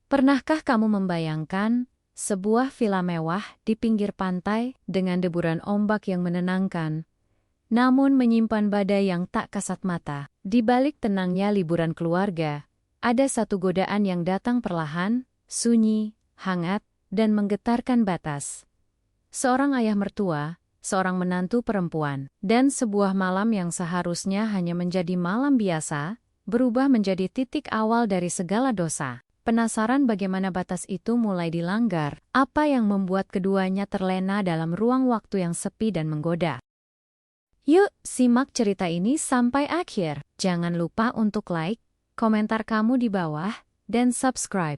Pernahkah kamu membayangkan sebuah villa mewah di pinggir pantai dengan deburan ombak yang menenangkan, namun menyimpan badai yang tak kasat mata? Di balik tenangnya liburan keluarga, ada satu godaan yang datang perlahan, sunyi, hangat, dan menggetarkan batas. Seorang ayah mertua, seorang menantu perempuan, dan sebuah malam yang seharusnya hanya menjadi malam biasa, berubah menjadi titik awal dari segala dosa. Penasaran bagaimana batas itu mulai dilanggar? Apa yang membuat keduanya terlena dalam ruang waktu yang sepi dan menggoda? Yuk, simak cerita ini sampai akhir. Jangan lupa untuk like, komentar kamu di bawah, dan subscribe.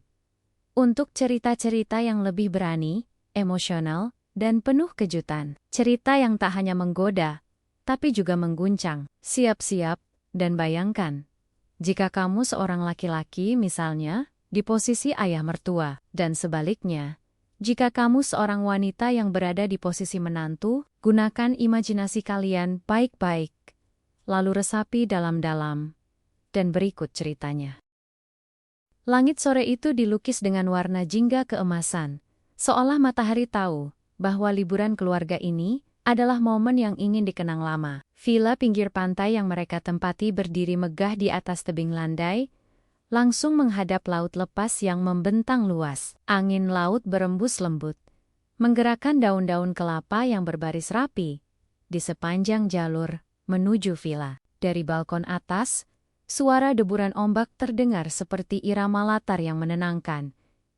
Untuk cerita-cerita yang lebih berani, emosional, dan penuh kejutan. Cerita yang tak hanya menggoda, tapi juga mengguncang. Siap-siap, dan bayangkan. Jika kamu seorang laki-laki misalnya, di posisi ayah mertua, dan sebaliknya. Jika kamu seorang wanita yang berada di posisi menantu, gunakan imajinasi kalian baik-baik. Lalu resapi dalam-dalam. Dan berikut ceritanya. Langit sore itu dilukis dengan warna jingga keemasan. Seolah matahari tahu bahwa liburan keluarga ini adalah momen yang ingin dikenang lama. Villa pinggir pantai yang mereka tempati berdiri megah di atas tebing landai, langsung menghadap laut lepas yang membentang luas. Angin laut berembus lembut, menggerakkan daun-daun kelapa yang berbaris rapi di sepanjang jalur menuju villa. Dari balkon atas, suara deburan ombak terdengar seperti irama latar yang menenangkan,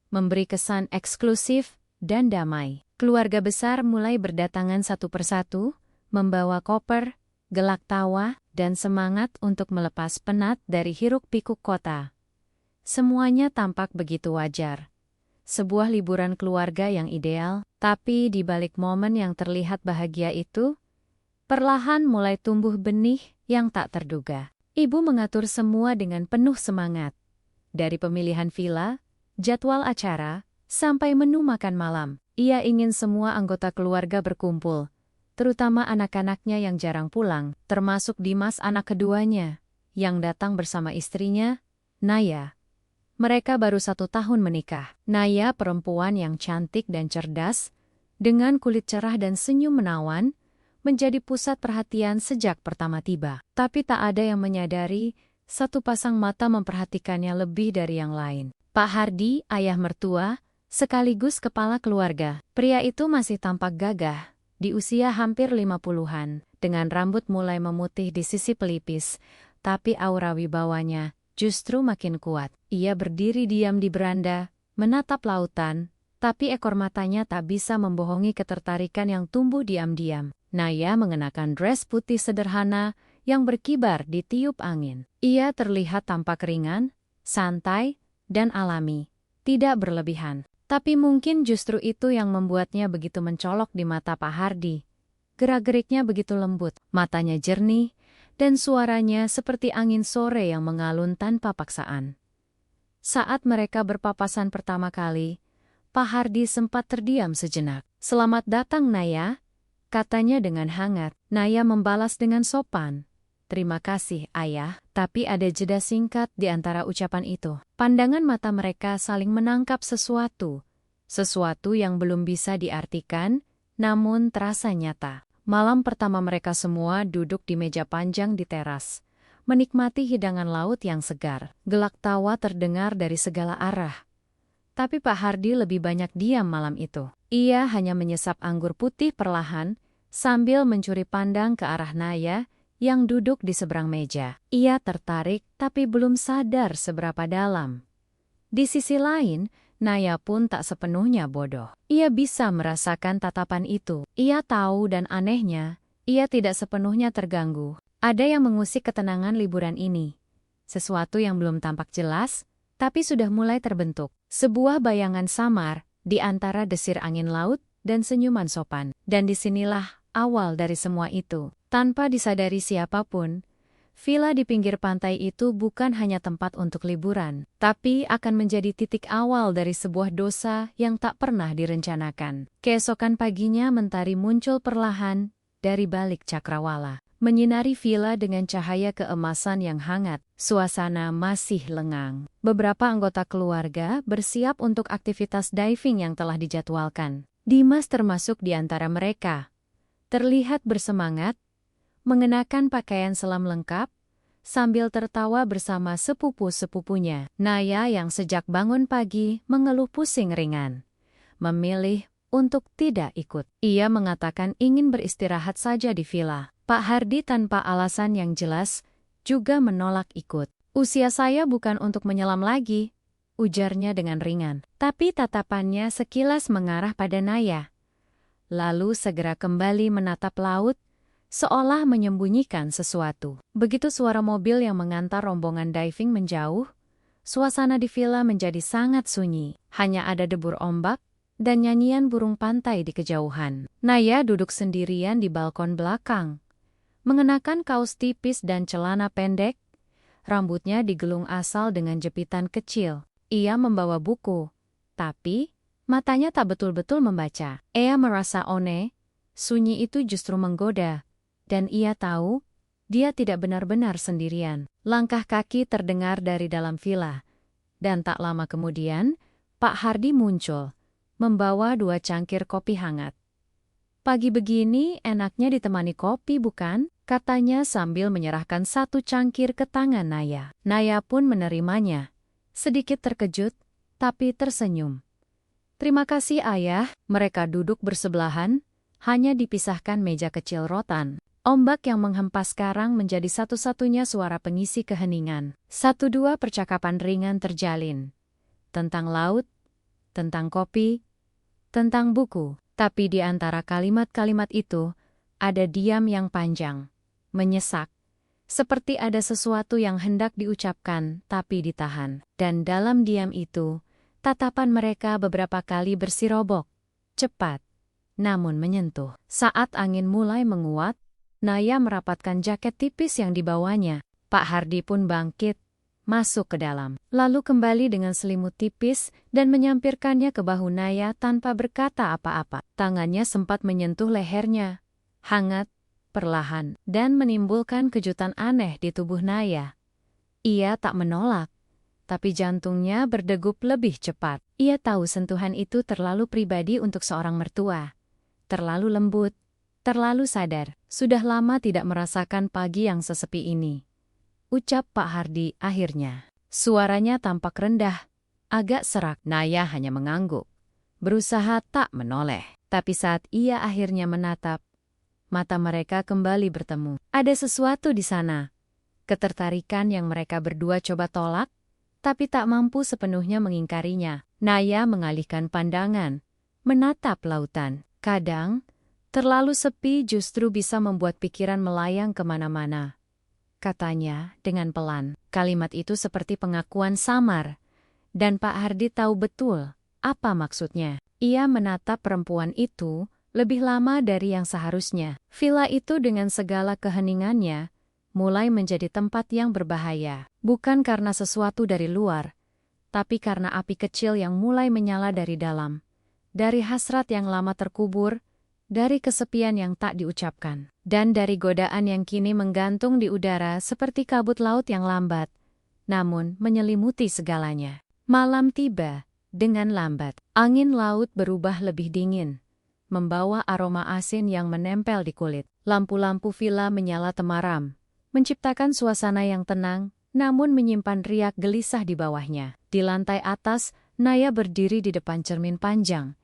memberi kesan eksklusif dan damai. Keluarga besar mulai berdatangan satu persatu, membawa koper, gelak tawa, dan semangat untuk melepas penat dari hiruk-pikuk kota. Semuanya tampak begitu wajar. Sebuah liburan keluarga yang ideal, tapi di balik momen yang terlihat bahagia itu, perlahan mulai tumbuh benih yang tak terduga. Ibu mengatur semua dengan penuh semangat. Dari pemilihan villa, jadwal acara, sampai menu makan malam. Ia ingin semua anggota keluarga berkumpul, terutama anak-anaknya yang jarang pulang, termasuk Dimas anak keduanya, yang datang bersama istrinya, Naya. Mereka baru 1 tahun menikah. Naya perempuan yang cantik dan cerdas, dengan kulit cerah dan senyum menawan, menjadi pusat perhatian sejak pertama tiba. Tapi tak ada yang menyadari, satu pasang mata memperhatikannya lebih dari yang lain. Pak Hardi, ayah mertua, sekaligus kepala keluarga. Pria itu masih tampak gagah, di usia hampir 50-an, dengan rambut mulai memutih di sisi pelipis, tapi aura wibawanya justru makin kuat. Ia berdiri diam di beranda, menatap lautan, tapi ekor matanya tak bisa membohongi ketertarikan yang tumbuh diam-diam. Naya mengenakan dress putih sederhana yang berkibar di tiup angin. Ia terlihat tampak ringan, santai, dan alami, tidak berlebihan. Tapi mungkin justru itu yang membuatnya begitu mencolok di mata Pak Hardi. Gerak-geriknya begitu lembut, matanya jernih, dan suaranya seperti angin sore yang mengalun tanpa paksaan. Saat mereka berpapasan pertama kali, Pak Hardi sempat terdiam sejenak. "Selamat datang, Naya," katanya dengan hangat. Naya membalas dengan sopan. "Terima kasih, Ayah." Tapi ada jeda singkat di antara ucapan itu. Pandangan mata mereka saling menangkap sesuatu yang belum bisa diartikan, namun terasa nyata. Malam pertama mereka semua duduk di meja panjang di teras, menikmati hidangan laut yang segar. Gelak tawa terdengar dari segala arah. Tapi Pak Hardi lebih banyak diam malam itu. Ia hanya menyesap anggur putih perlahan, sambil mencuri pandang ke arah Naya yang duduk di seberang meja. Ia tertarik tapi belum sadar seberapa dalam. Di sisi lain, Naya pun tak sepenuhnya bodoh. Ia bisa merasakan tatapan itu. Ia tahu dan anehnya, ia tidak sepenuhnya terganggu. Ada yang mengusik ketenangan liburan ini. Sesuatu yang belum tampak jelas, tapi sudah mulai terbentuk. Sebuah bayangan samar di antara desir angin laut dan senyuman sopan. Dan disinilah awal dari semua itu. Tanpa disadari siapapun, villa di pinggir pantai itu bukan hanya tempat untuk liburan, tapi akan menjadi titik awal dari sebuah dosa yang tak pernah direncanakan. Keesokan paginya mentari muncul perlahan dari balik cakrawala. menyinari villa dengan cahaya keemasan yang hangat. Suasana masih lengang. Beberapa anggota keluarga bersiap untuk aktivitas diving yang telah dijadwalkan. Dimas termasuk di antara mereka. Terlihat bersemangat, mengenakan pakaian selam lengkap, sambil tertawa bersama sepupu-sepupunya. Naya yang sejak bangun pagi mengeluh pusing ringan, memilih untuk tidak ikut. Ia mengatakan ingin beristirahat saja di villa. Pak Hardi tanpa alasan yang jelas juga menolak ikut. Usia saya bukan untuk menyelam lagi, ujarnya dengan ringan. Tapi tatapannya sekilas mengarah pada Naya. Lalu segera kembali menatap laut, seolah menyembunyikan sesuatu. Begitu suara mobil yang mengantar rombongan diving menjauh, suasana di villa menjadi sangat sunyi. Hanya ada debur ombak dan nyanyian burung pantai di kejauhan. Naya duduk sendirian di balkon belakang, mengenakan kaos tipis dan celana pendek, rambutnya digelung asal dengan jepitan kecil. Ia membawa buku, tapi matanya tak betul-betul membaca. Ia merasa aneh, sunyi itu justru menggoda. Dan ia tahu, dia tidak benar-benar sendirian. Langkah kaki terdengar dari dalam villa. Dan tak lama kemudian, Pak Hardi muncul, membawa 2 cangkir kopi hangat. Pagi begini enaknya ditemani kopi bukan? Katanya sambil menyerahkan 1 cangkir ke tangan Naya. Naya pun menerimanya. Sedikit terkejut, tapi tersenyum. Terima kasih ayah. Mereka duduk bersebelahan, hanya dipisahkan meja kecil rotan. Ombak yang menghempas karang menjadi satu-satunya suara pengisi keheningan. 1-2 percakapan ringan terjalin. Tentang laut, tentang kopi, tentang buku. Tapi di antara kalimat-kalimat itu, ada diam yang panjang, menyesak. Seperti ada sesuatu yang hendak diucapkan, tapi ditahan. Dan dalam diam itu, tatapan mereka beberapa kali bersirobok. Cepat, namun menyentuh. Saat angin mulai menguat, Naya merapatkan jaket tipis yang dibawanya. Pak Hardi pun bangkit, masuk ke dalam. Lalu kembali dengan selimut tipis dan menyampirkannya ke bahu Naya tanpa berkata apa-apa. Tangannya sempat menyentuh lehernya, hangat, perlahan, dan menimbulkan kejutan aneh di tubuh Naya. Ia tak menolak, tapi jantungnya berdegup lebih cepat. Ia tahu sentuhan itu terlalu pribadi untuk seorang mertua. Terlalu lembut, terlalu sadar. Sudah lama tidak merasakan pagi yang sesepi ini, ucap Pak Hardi akhirnya. Suaranya tampak rendah, agak serak. Naya hanya mengangguk, berusaha tak menoleh. Tapi saat ia akhirnya menatap, mata mereka kembali bertemu. Ada sesuatu di sana. Ketertarikan yang mereka berdua coba tolak, tapi tak mampu sepenuhnya mengingkarinya. Naya mengalihkan pandangan, menatap lautan. Kadang, terlalu sepi justru bisa membuat pikiran melayang kemana-mana, katanya dengan pelan. Kalimat itu seperti pengakuan samar, dan Pak Hardi tahu betul apa maksudnya. Ia menatap perempuan itu lebih lama dari yang seharusnya. Villa itu dengan segala keheningannya, mulai menjadi tempat yang berbahaya. Bukan karena sesuatu dari luar, tapi karena api kecil yang mulai menyala dari dalam. Dari hasrat yang lama terkubur, dari kesepian yang tak diucapkan, dan dari godaan yang kini menggantung di udara seperti kabut laut yang lambat, namun menyelimuti segalanya. Malam tiba, dengan lambat. Angin laut berubah lebih dingin, membawa aroma asin yang menempel di kulit. Lampu-lampu villa menyala temaram, menciptakan suasana yang tenang, namun menyimpan riak gelisah di bawahnya. Di lantai atas, Naya berdiri di depan cermin panjang,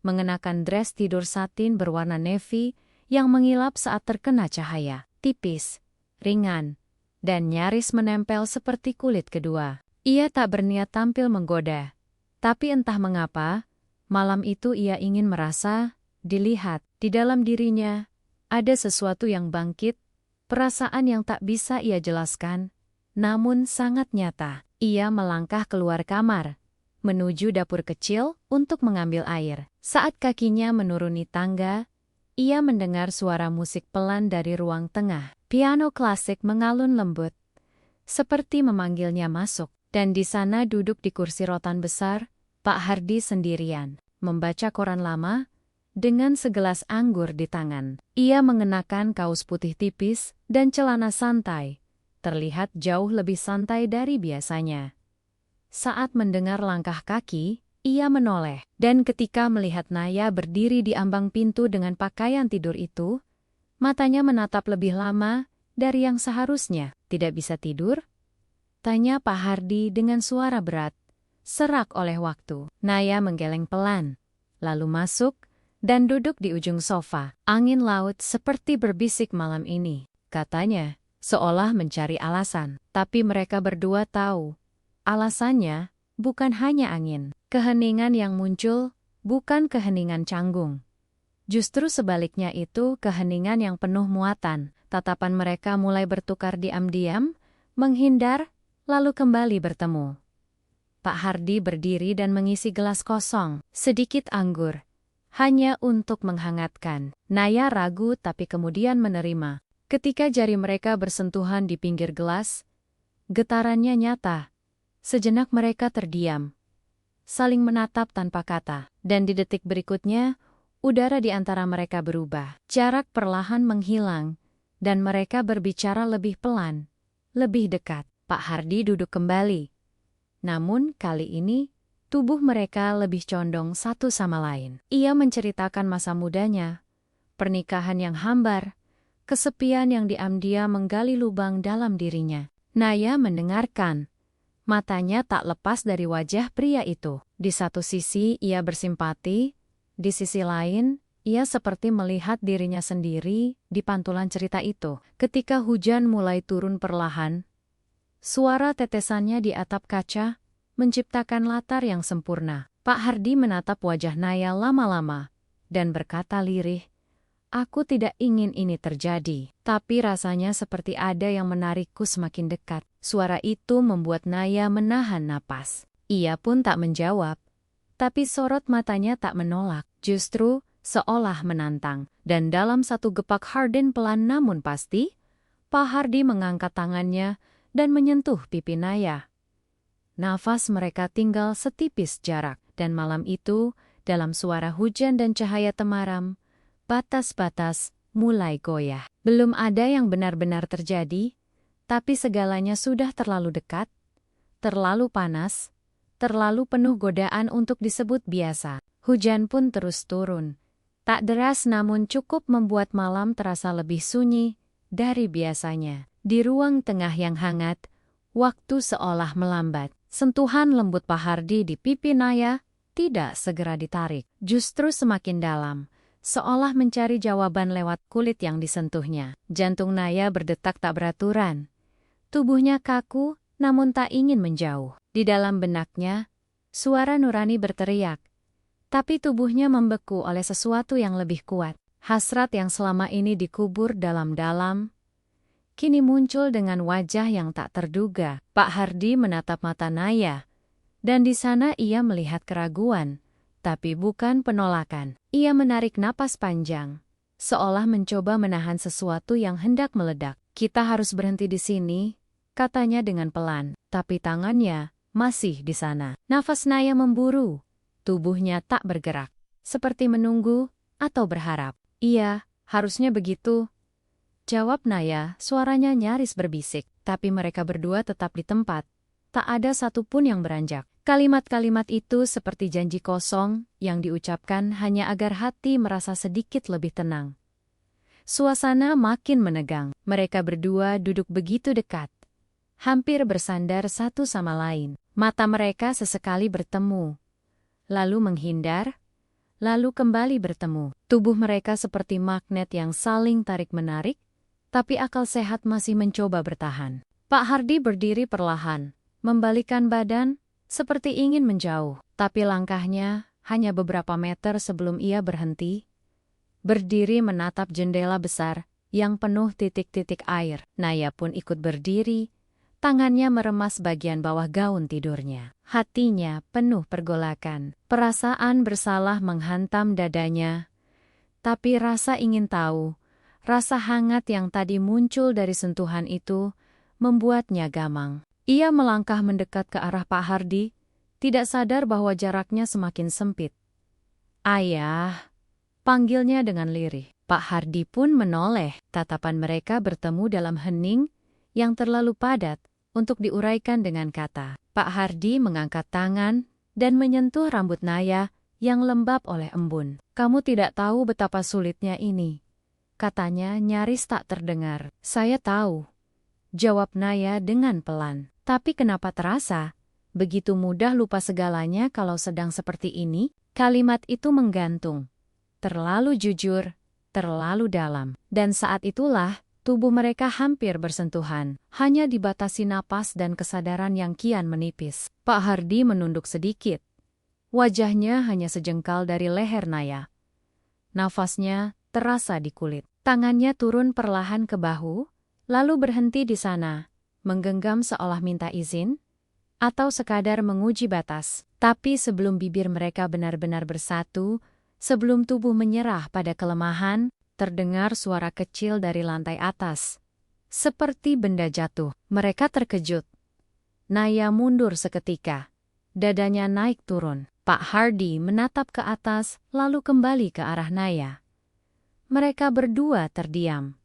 mengenakan dress tidur satin berwarna navy yang mengilap saat terkena cahaya. Tipis, ringan, dan nyaris menempel seperti kulit kedua. Ia tak berniat tampil menggoda, tapi entah mengapa, malam itu ia ingin merasa dilihat. Di dalam dirinya, ada sesuatu yang bangkit, perasaan yang tak bisa ia jelaskan, namun sangat nyata. Ia melangkah keluar kamar, menuju dapur kecil untuk mengambil air. Saat kakinya menuruni tangga, ia mendengar suara musik pelan dari ruang tengah. Piano klasik mengalun lembut, seperti memanggilnya masuk. Dan di sana duduk di kursi rotan besar, Pak Hardi sendirian, membaca koran lama, dengan segelas anggur di tangan. Ia mengenakan kaos putih tipis dan celana santai, terlihat jauh lebih santai dari biasanya. Saat mendengar langkah kaki, ia menoleh, dan ketika melihat Naya berdiri di ambang pintu dengan pakaian tidur itu, matanya menatap lebih lama dari yang seharusnya. Tidak bisa tidur? Tanya Pak Hardi dengan suara berat, serak oleh waktu. Naya menggeleng pelan, lalu masuk dan duduk di ujung sofa. Angin laut seperti berbisik malam ini, katanya, seolah mencari alasan. Tapi mereka berdua tahu, alasannya bukan hanya angin. Keheningan yang muncul bukan keheningan canggung. Justru sebaliknya itu keheningan yang penuh muatan. Tatapan mereka mulai bertukar diam-diam, menghindar, lalu kembali bertemu. Pak Hardi berdiri dan mengisi gelas kosong, sedikit anggur, hanya untuk menghangatkan. Naya ragu tapi kemudian menerima. Ketika jari mereka bersentuhan di pinggir gelas, getarannya nyata. Sejenak mereka terdiam, saling menatap tanpa kata, dan di detik berikutnya, udara di antara mereka berubah. Jarak perlahan menghilang, dan mereka berbicara lebih pelan, lebih dekat. Pak Hardi duduk kembali. Namun kali ini, tubuh mereka lebih condong satu sama lain. Ia menceritakan masa mudanya, pernikahan yang hambar, kesepian yang diam-diam menggali lubang dalam dirinya. Naya mendengarkan. Matanya tak lepas dari wajah pria itu. Di satu sisi ia bersimpati, di sisi lain ia seperti melihat dirinya sendiri di pantulan cerita itu. Ketika hujan mulai turun perlahan, suara tetesannya di atap kaca menciptakan latar yang sempurna. Pak Hardi menatap wajah Naya lama-lama dan berkata lirih, "Aku tidak ingin ini terjadi, tapi rasanya seperti ada yang menarikku semakin dekat." Suara itu membuat Naya menahan napas. Ia pun tak menjawab, tapi sorot matanya tak menolak, justru seolah menantang. Dan dalam satu gepak Harden pelan namun pasti, Pak Hardi mengangkat tangannya dan menyentuh pipi Naya. Nafas mereka tinggal setipis jarak, dan malam itu, dalam suara hujan dan cahaya temaram, batas-batas mulai goyah. Belum ada yang benar-benar terjadi, tapi segalanya sudah terlalu dekat, terlalu panas, terlalu penuh godaan untuk disebut biasa. Hujan pun terus turun. Tak deras namun cukup membuat malam terasa lebih sunyi dari biasanya. Di ruang tengah yang hangat, waktu seolah melambat. Sentuhan lembut Pak Hardi di pipi Naya tidak segera ditarik, justru semakin dalam, seolah mencari jawaban lewat kulit yang disentuhnya. Jantung Naya berdetak tak beraturan. Tubuhnya kaku, namun tak ingin menjauh. Di dalam benaknya, suara nurani berteriak. Tapi tubuhnya membeku oleh sesuatu yang lebih kuat. Hasrat yang selama ini dikubur dalam-dalam, kini muncul dengan wajah yang tak terduga. Pak Hardi menatap mata Naya, dan di sana ia melihat keraguan, tapi bukan penolakan. Ia menarik napas panjang, seolah mencoba menahan sesuatu yang hendak meledak. "Kita harus berhenti di sini," katanya dengan pelan, tapi tangannya masih di sana. Nafas Naya memburu, tubuhnya tak bergerak, seperti menunggu atau berharap. "Iya, harusnya begitu," jawab Naya, suaranya nyaris berbisik. Tapi mereka berdua tetap di tempat. Tak ada satupun yang beranjak. Kalimat-kalimat itu seperti janji kosong yang diucapkan hanya agar hati merasa sedikit lebih tenang. Suasana makin menegang. Mereka berdua duduk begitu dekat, hampir bersandar satu sama lain. Mata mereka sesekali bertemu, lalu menghindar, lalu kembali bertemu. Tubuh mereka seperti magnet yang saling tarik-menarik, tapi akal sehat masih mencoba bertahan. Pak Hardi berdiri perlahan, membalikkan badan, seperti ingin menjauh. Tapi langkahnya hanya beberapa meter sebelum ia berhenti, berdiri menatap jendela besar yang penuh titik-titik air. Naya pun ikut berdiri, tangannya meremas bagian bawah gaun tidurnya. Hatinya penuh pergolakan. Perasaan bersalah menghantam dadanya, tapi rasa ingin tahu, rasa hangat yang tadi muncul dari sentuhan itu, membuatnya gamang. Ia melangkah mendekat ke arah Pak Hardi, tidak sadar bahwa jaraknya semakin sempit. "Ayah," panggilnya dengan lirih. Pak Hardi pun menoleh. Tatapan mereka bertemu dalam hening yang terlalu padat untuk diuraikan dengan kata. Pak Hardi mengangkat tangan dan menyentuh rambut Naya yang lembab oleh embun. "Kamu tidak tahu betapa sulitnya ini," katanya nyaris tak terdengar. "Saya tahu," jawab Naya dengan pelan. "Tapi kenapa terasa begitu mudah lupa segalanya kalau sedang seperti ini?" Kalimat itu menggantung. Terlalu jujur, terlalu dalam. Dan saat itulah tubuh mereka hampir bersentuhan. Hanya dibatasi napas dan kesadaran yang kian menipis. Pak Hardi menunduk sedikit. Wajahnya hanya sejengkal dari leher Naya. Nafasnya terasa di kulit. Tangannya turun perlahan ke bahu, lalu berhenti di sana, menggenggam seolah minta izin, atau sekadar menguji batas. Tapi sebelum bibir mereka benar-benar bersatu, sebelum tubuh menyerah pada kelemahan, terdengar suara kecil dari lantai atas. Seperti benda jatuh. Mereka terkejut. Naya mundur seketika. Dadanya naik turun. Pak Hardi menatap ke atas, lalu kembali ke arah Naya. Mereka berdua terdiam.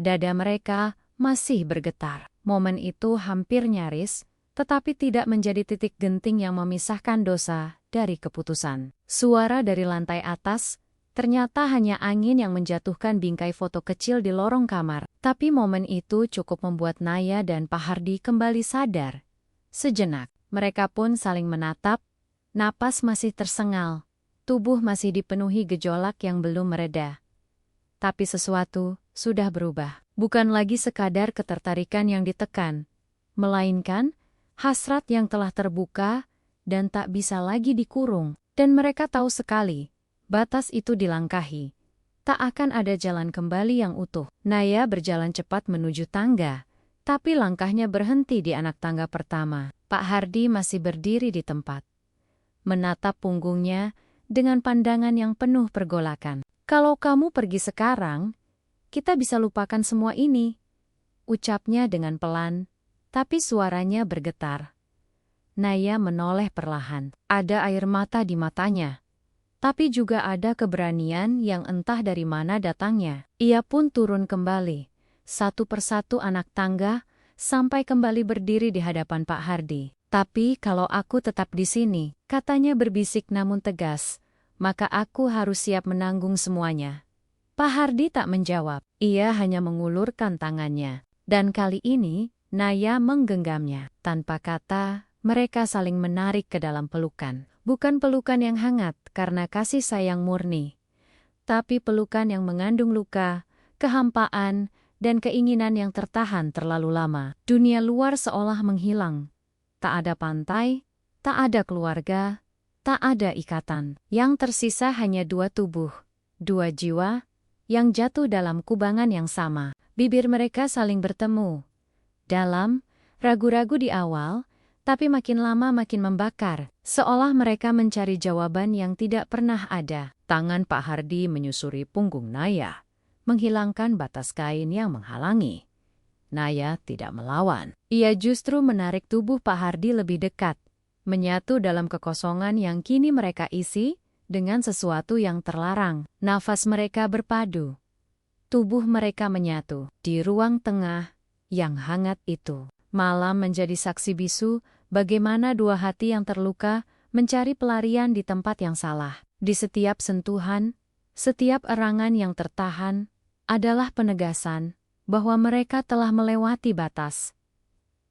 Dada mereka masih bergetar. Momen itu hampir nyaris, tetapi tidak menjadi titik genting yang memisahkan dosa dari keputusan. Suara dari lantai atas ternyata hanya angin yang menjatuhkan bingkai foto kecil di lorong kamar. Tapi momen itu cukup membuat Naya dan Pak Hardi kembali sadar. Sejenak, mereka pun saling menatap, napas masih tersengal, tubuh masih dipenuhi gejolak yang belum mereda. Tapi sesuatu sudah berubah. Bukan lagi sekadar ketertarikan yang ditekan, melainkan hasrat yang telah terbuka dan tak bisa lagi dikurung. Dan mereka tahu sekali, batas itu dilangkahi. Tak akan ada jalan kembali yang utuh. Naya berjalan cepat menuju tangga, tapi langkahnya berhenti di anak tangga pertama. Pak Hardi masih berdiri di tempat, menatap punggungnya dengan pandangan yang penuh pergolakan. "Kalau kamu pergi sekarang, kita bisa lupakan semua ini," ucapnya dengan pelan, tapi suaranya bergetar. Naya menoleh perlahan. Ada air mata di matanya. Tapi juga ada keberanian yang entah dari mana datangnya. Ia pun turun kembali, satu persatu anak tangga, sampai kembali berdiri di hadapan Pak Hardi. "Tapi kalau aku tetap di sini," katanya berbisik namun tegas, "maka aku harus siap menanggung semuanya." Pak Hardi tak menjawab. Ia hanya mengulurkan tangannya. Dan kali ini, Naya menggenggamnya. Tanpa kata, mereka saling menarik ke dalam pelukan. Bukan pelukan yang hangat karena kasih sayang murni, tapi pelukan yang mengandung luka, kehampaan, dan keinginan yang tertahan terlalu lama. Dunia luar seolah menghilang. Tak ada pantai, tak ada keluarga, tak ada ikatan. Yang tersisa hanya dua tubuh, dua jiwa, yang jatuh dalam kubangan yang sama. Bibir mereka saling bertemu. Dalam, ragu-ragu di awal, tapi makin lama makin membakar, seolah mereka mencari jawaban yang tidak pernah ada. Tangan Pak Hardi menyusuri punggung Naya, menghilangkan batas kain yang menghalangi. Naya tidak melawan. Ia justru menarik tubuh Pak Hardi lebih dekat, menyatu dalam kekosongan yang kini mereka isi dengan sesuatu yang terlarang. Nafas mereka berpadu. Tubuh mereka menyatu di ruang tengah yang hangat itu. Malam menjadi saksi bisu bagaimana dua hati yang terluka mencari pelarian di tempat yang salah. Di setiap sentuhan, setiap erangan yang tertahan adalah penegasan bahwa mereka telah melewati batas.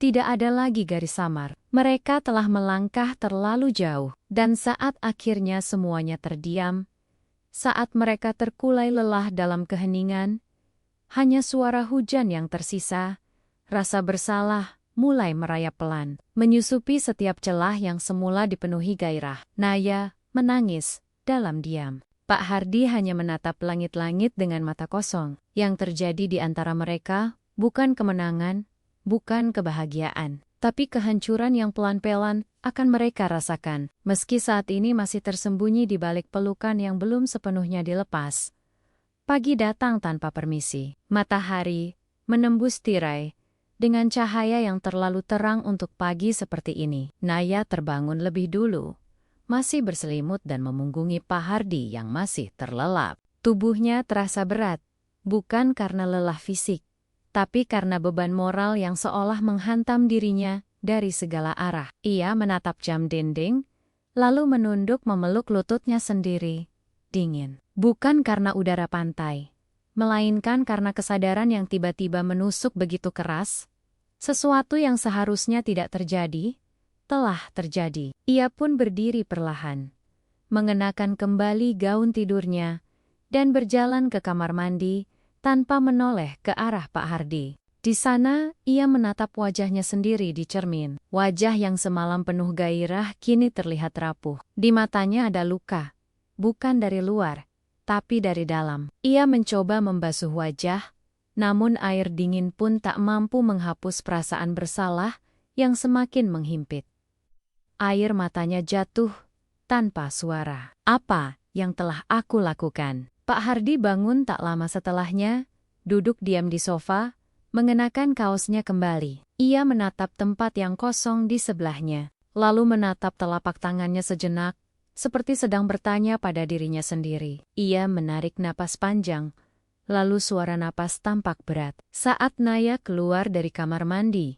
Tidak ada lagi garis samar. Mereka telah melangkah terlalu jauh. Dan saat akhirnya semuanya terdiam, saat mereka terkulai lelah dalam keheningan, hanya suara hujan yang tersisa. Rasa bersalah mulai merayap pelan, menyusupi setiap celah yang semula dipenuhi gairah. Naya menangis dalam diam. Pak Hardi hanya menatap langit-langit dengan mata kosong. Yang terjadi di antara mereka bukan kemenangan, bukan kebahagiaan, tapi kehancuran yang pelan-pelan akan mereka rasakan. Meski saat ini masih tersembunyi di balik pelukan yang belum sepenuhnya dilepas. Pagi datang tanpa permisi. Matahari menembus tirai dengan cahaya yang terlalu terang untuk pagi seperti ini. Naya terbangun lebih dulu, masih berselimut dan memunggungi Pak Hardi yang masih terlelap. Tubuhnya terasa berat, bukan karena lelah fisik, tapi karena beban moral yang seolah menghantam dirinya dari segala arah. Ia menatap jam dinding, lalu menunduk memeluk lututnya sendiri. Dingin. Bukan karena udara pantai, melainkan karena kesadaran yang tiba-tiba menusuk begitu keras. Sesuatu yang seharusnya tidak terjadi, telah terjadi. Ia pun berdiri perlahan, mengenakan kembali gaun tidurnya, dan berjalan ke kamar mandi tanpa menoleh ke arah Pak Hardi. Di sana, ia menatap wajahnya sendiri di cermin. Wajah yang semalam penuh gairah kini terlihat rapuh. Di matanya ada luka, bukan dari luar, tapi dari dalam. Ia mencoba membasuh wajah, namun air dingin pun tak mampu menghapus perasaan bersalah yang semakin menghimpit. Air matanya jatuh tanpa suara. Apa yang telah aku lakukan? Pak Hardi bangun tak lama setelahnya, duduk diam di sofa, mengenakan kaosnya kembali. Ia menatap tempat yang kosong di sebelahnya, lalu menatap telapak tangannya sejenak, seperti sedang bertanya pada dirinya sendiri. Ia menarik napas panjang, lalu suara napas tampak berat. Saat Naya keluar dari kamar mandi,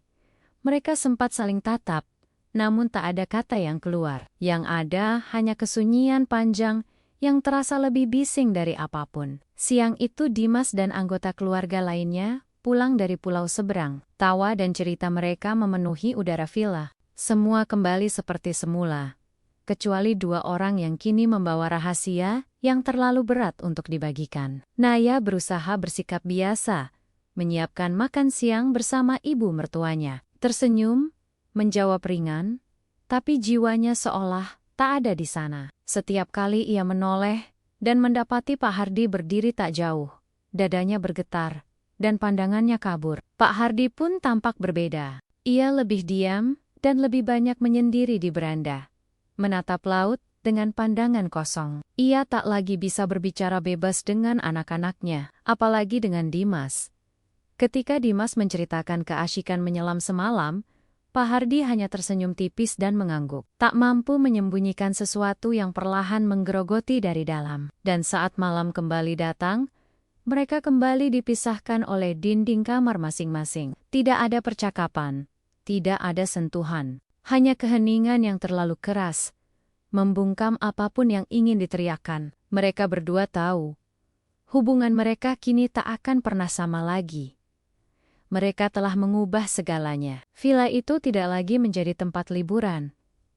mereka sempat saling tatap, namun tak ada kata yang keluar. Yang ada hanya kesunyian panjang yang terasa lebih bising dari apapun. Siang itu Dimas dan anggota keluarga lainnya pulang dari pulau seberang. Tawa dan cerita mereka memenuhi udara villa. Semua kembali seperti semula, kecuali 2 orang yang kini membawa rahasia yang terlalu berat untuk dibagikan. Naya berusaha bersikap biasa, menyiapkan makan siang bersama ibu mertuanya. Tersenyum, menjawab ringan, tapi jiwanya seolah tak ada di sana. Setiap kali ia menoleh dan mendapati Pak Hardi berdiri tak jauh, dadanya bergetar, dan pandangannya kabur. Pak Hardi pun tampak berbeda. Ia lebih diam dan lebih banyak menyendiri di beranda, menatap laut dengan pandangan kosong. Ia tak lagi bisa berbicara bebas dengan anak-anaknya, apalagi dengan Dimas. Ketika Dimas menceritakan keasyikan menyelam semalam, Pak Hardi hanya tersenyum tipis dan mengangguk, tak mampu menyembunyikan sesuatu yang perlahan menggerogoti dari dalam. Dan saat malam kembali datang, mereka kembali dipisahkan oleh dinding kamar masing-masing. Tidak ada percakapan, tidak ada sentuhan, hanya keheningan yang terlalu keras, membungkam apapun yang ingin diteriakkan. Mereka berdua tahu, hubungan mereka kini tak akan pernah sama lagi. Mereka telah mengubah segalanya. Villa itu tidak lagi menjadi tempat liburan,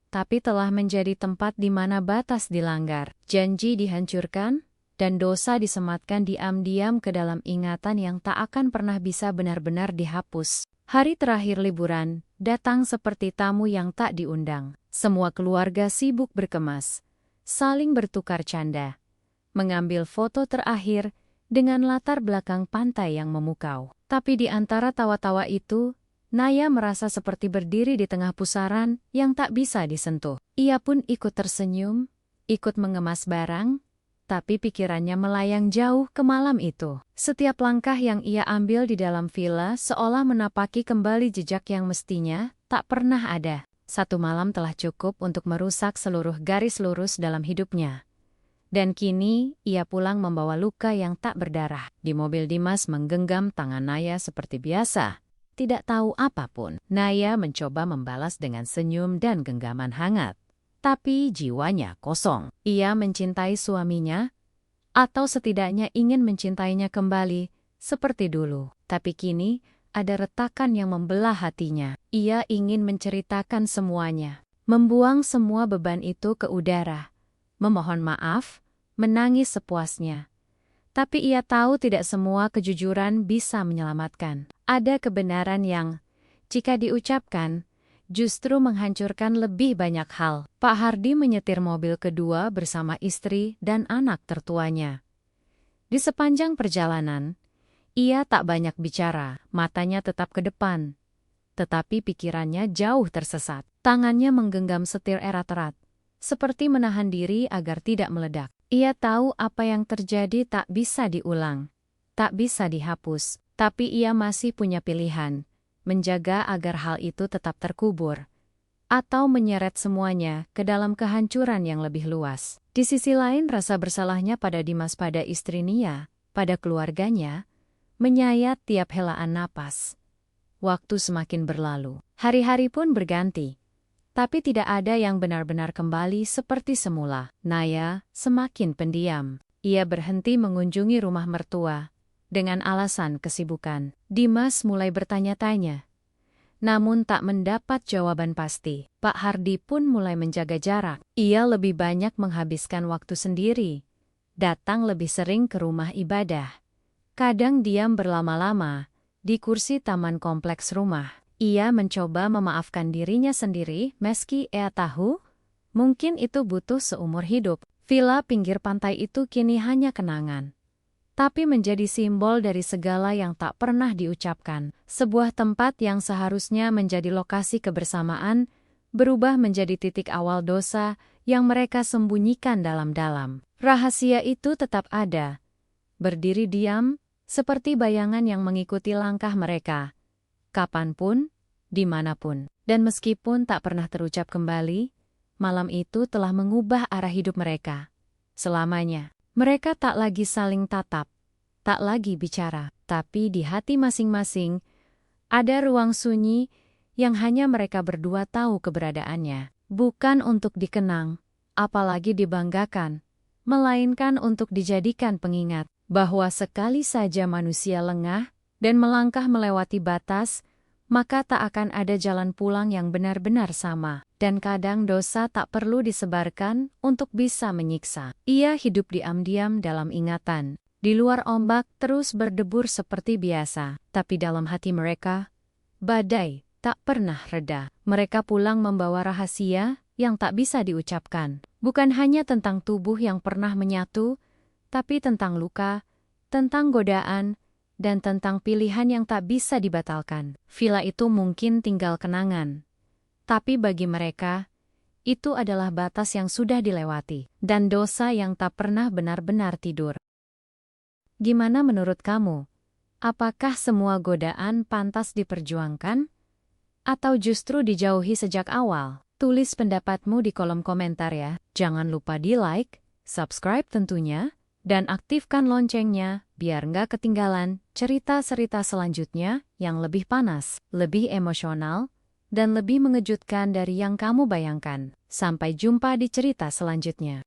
tapi telah menjadi tempat di mana batas dilanggar, janji dihancurkan, dan dosa disematkan diam-diam ke dalam ingatan yang tak akan pernah bisa benar-benar dihapus. Hari terakhir liburan datang seperti tamu yang tak diundang. Semua keluarga sibuk berkemas, saling bertukar canda, mengambil foto terakhir dengan latar belakang pantai yang memukau. Tapi di antara tawa-tawa itu, Naya merasa seperti berdiri di tengah pusaran yang tak bisa disentuh. Ia pun ikut tersenyum, ikut mengemas barang, tapi pikirannya melayang jauh ke malam itu. Setiap langkah yang ia ambil di dalam villa seolah menapaki kembali jejak yang mestinya tak pernah ada. 1 malam telah cukup untuk merusak seluruh garis lurus dalam hidupnya. Dan kini, ia pulang membawa luka yang tak berdarah. Di mobil Dimas menggenggam tangan Naya seperti biasa, tidak tahu apapun. Naya mencoba membalas dengan senyum dan genggaman hangat. Tapi jiwanya kosong. Ia mencintai suaminya, atau setidaknya ingin mencintainya kembali, seperti dulu. Tapi kini, ada retakan yang membelah hatinya. Ia ingin menceritakan semuanya, membuang semua beban itu ke udara, memohon maaf, menangis sepuasnya. Tapi ia tahu tidak semua kejujuran bisa menyelamatkan. Ada kebenaran yang, jika diucapkan, justru menghancurkan lebih banyak hal. Pak Hardi menyetir mobil kedua bersama istri dan anak tertuanya. Di sepanjang perjalanan, ia tak banyak bicara, matanya tetap ke depan. Tetapi pikirannya jauh tersesat. Tangannya menggenggam setir erat-erat, seperti menahan diri agar tidak meledak. Ia tahu apa yang terjadi tak bisa diulang, tak bisa dihapus, tapi ia masih punya pilihan, menjaga agar hal itu tetap terkubur, atau menyeret semuanya ke dalam kehancuran yang lebih luas. Di sisi lain, rasa bersalahnya pada Dimas, pada istri Nia, pada keluarganya, menyayat tiap helaan napas. Waktu semakin berlalu, hari-hari pun berganti. Tapi tidak ada yang benar-benar kembali seperti semula. Naya semakin pendiam. Ia berhenti mengunjungi rumah mertua dengan alasan kesibukan. Dimas mulai bertanya-tanya, namun tak mendapat jawaban pasti. Pak Hardi pun mulai menjaga jarak. Ia lebih banyak menghabiskan waktu sendiri, datang lebih sering ke rumah ibadah. Kadang diam berlama-lama di kursi taman kompleks rumah. Ia mencoba memaafkan dirinya sendiri, meski ia tahu mungkin itu butuh seumur hidup. Villa pinggir pantai itu kini hanya kenangan, tapi menjadi simbol dari segala yang tak pernah diucapkan. Sebuah tempat yang seharusnya menjadi lokasi kebersamaan, berubah menjadi titik awal dosa yang mereka sembunyikan dalam-dalam. Rahasia itu tetap ada, berdiri diam, seperti bayangan yang mengikuti langkah mereka. Kapanpun, dimanapun. Dan meskipun tak pernah terucap kembali, malam itu telah mengubah arah hidup mereka. Selamanya, mereka tak lagi saling tatap, tak lagi bicara, tapi di hati masing-masing ada ruang sunyi yang hanya mereka berdua tahu keberadaannya. Bukan untuk dikenang, apalagi dibanggakan, melainkan untuk dijadikan pengingat bahwa sekali saja manusia lengah dan melangkah melewati batas, maka tak akan ada jalan pulang yang benar-benar sama. Dan kadang dosa tak perlu disebarkan untuk bisa menyiksa. Ia hidup diam-diam dalam ingatan. Di luar ombak terus berdebur seperti biasa. Tapi dalam hati mereka, badai tak pernah reda. Mereka pulang membawa rahasia yang tak bisa diucapkan. Bukan hanya tentang tubuh yang pernah menyatu, tapi tentang luka, tentang godaan, dan tentang pilihan yang tak bisa dibatalkan. Villa itu mungkin tinggal kenangan, tapi bagi mereka, itu adalah batas yang sudah dilewati, dan dosa yang tak pernah benar-benar tidur. Gimana menurut kamu? Apakah semua godaan pantas diperjuangkan? Atau justru dijauhi sejak awal? Tulis pendapatmu di kolom komentar ya. Jangan lupa di like, subscribe tentunya, dan aktifkan loncengnya biar nggak ketinggalan cerita-cerita selanjutnya yang lebih panas, lebih emosional, dan lebih mengejutkan dari yang kamu bayangkan. Sampai jumpa di cerita selanjutnya.